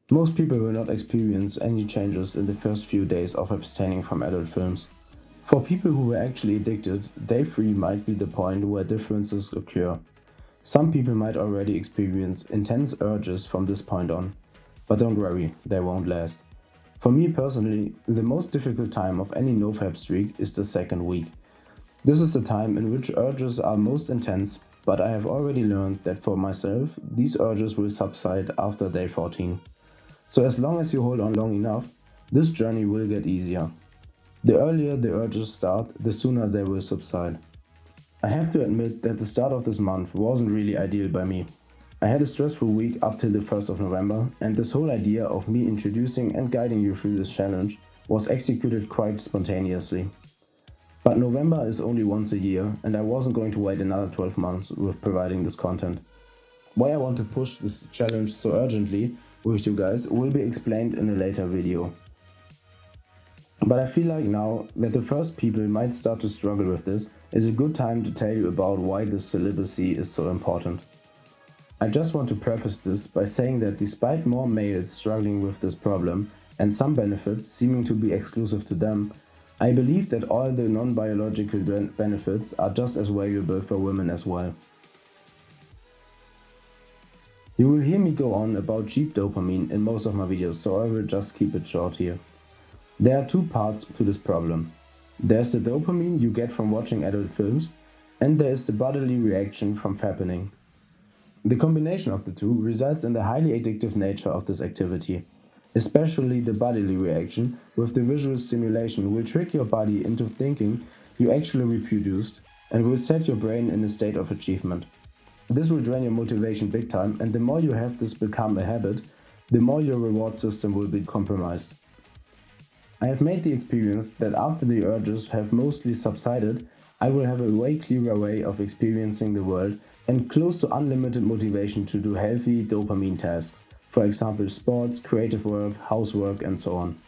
Most people will not experience any changes in the first few days of abstaining from adult films. For people who were actually addicted, day 3 might be the point where differences occur. Some people might already experience intense urges from this point on. But don't worry, they won't last. For me personally, the most difficult time of any nofap streak is the second week. This is the time in which urges are most intense, but I have already learned that for myself, these urges will subside after day 14. So as long as you hold on long enough, this journey will get easier. The earlier the urges start, the sooner they will subside. I have to admit that the start of this month wasn't really ideal by me. I had a stressful week up till the 1st of November, and this whole idea of me introducing and guiding you through this challenge was executed quite spontaneously. But November is only once a year, and I wasn't going to wait another 12 months with providing this content. Why I want to push this challenge so urgently with you guys will be explained in a later video. But I feel like now that the first people might start to struggle with this is a good time to tell you about why this celibacy is so important. I just want to preface this by saying that despite more males struggling with this problem and some benefits seeming to be exclusive to them, I believe that all the non-biological benefits are just as valuable for women as well. You will hear me go on about cheap dopamine in most of my videos, so I will just keep it short here. There are two parts to this problem. There's the dopamine you get from watching adult films, and there is the bodily reaction from fappening. The combination of the two results in the highly addictive nature of this activity. Especially the bodily reaction with the visual stimulation will trick your body into thinking you actually reproduced and will set your brain in a state of achievement. This will drain your motivation big time, and the more you have this become a habit, the more your reward system will be compromised. I have made the experience that after the urges have mostly subsided, I will have a way clearer way of experiencing the world and close to unlimited motivation to do healthy dopamine tasks, for example sports, creative work, housework and so on.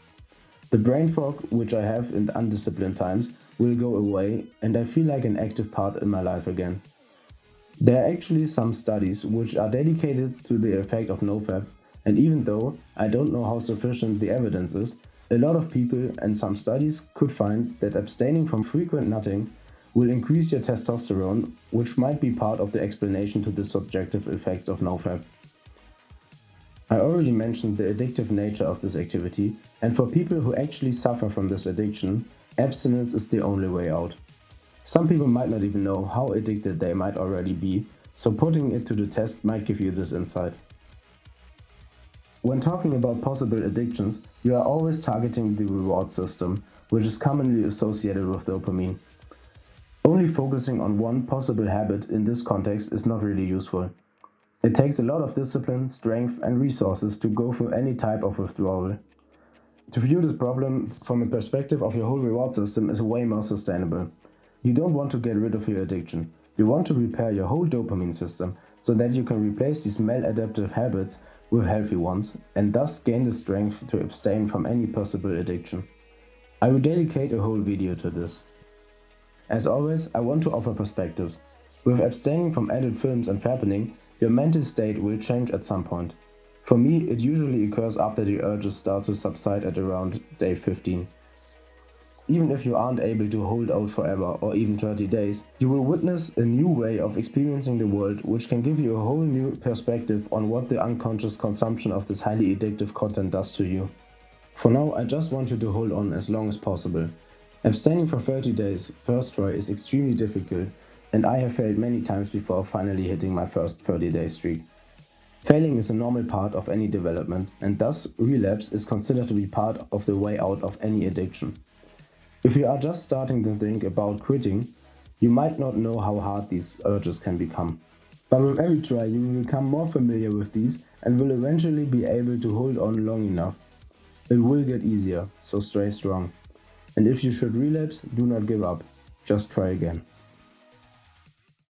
The brain fog, which I have in undisciplined times, will go away and I feel like an active part in my life again. There are actually some studies which are dedicated to the effect of nofap, and even though I don't know how sufficient the evidence is, a lot of people and some studies could find that abstaining from frequent nutting will increase your testosterone, which might be part of the explanation to the subjective effects of nofap. I already mentioned the addictive nature of this activity, and for people who actually suffer from this addiction, abstinence is the only way out. Some people might not even know how addicted they might already be, so putting it to the test might give you this insight. When talking about possible addictions, you are always targeting the reward system, which is commonly associated with dopamine. Only focusing on one possible habit in this context is not really useful. It takes a lot of discipline, strength and resources to go through any type of withdrawal. To view this problem from a perspective of your whole reward system is way more sustainable. You don't want to get rid of your addiction. You want to repair your whole dopamine system so that you can replace these maladaptive habits with healthy ones and thus gain the strength to abstain from any possible addiction. I will dedicate a whole video to this. As always, I want to offer perspectives. With abstaining from adult films and fappening, your mental state will change at some point. For me, it usually occurs after the urges start to subside at around day 15. Even if you aren't able to hold out forever or even 30 days, you will witness a new way of experiencing the world which can give you a whole new perspective on what the unconscious consumption of this highly addictive content does to you. For now, I just want you to hold on as long as possible. Abstaining for 30 days first try is extremely difficult, and I have failed many times before finally hitting my first 30-day streak. Failing is a normal part of any development, and thus relapse is considered to be part of the way out of any addiction. If you are just starting to think about quitting, you might not know how hard these urges can become. But with every try you will become more familiar with these and will eventually be able to hold on long enough. It will get easier, so stay strong. And if you should relapse, do not give up. Just try again.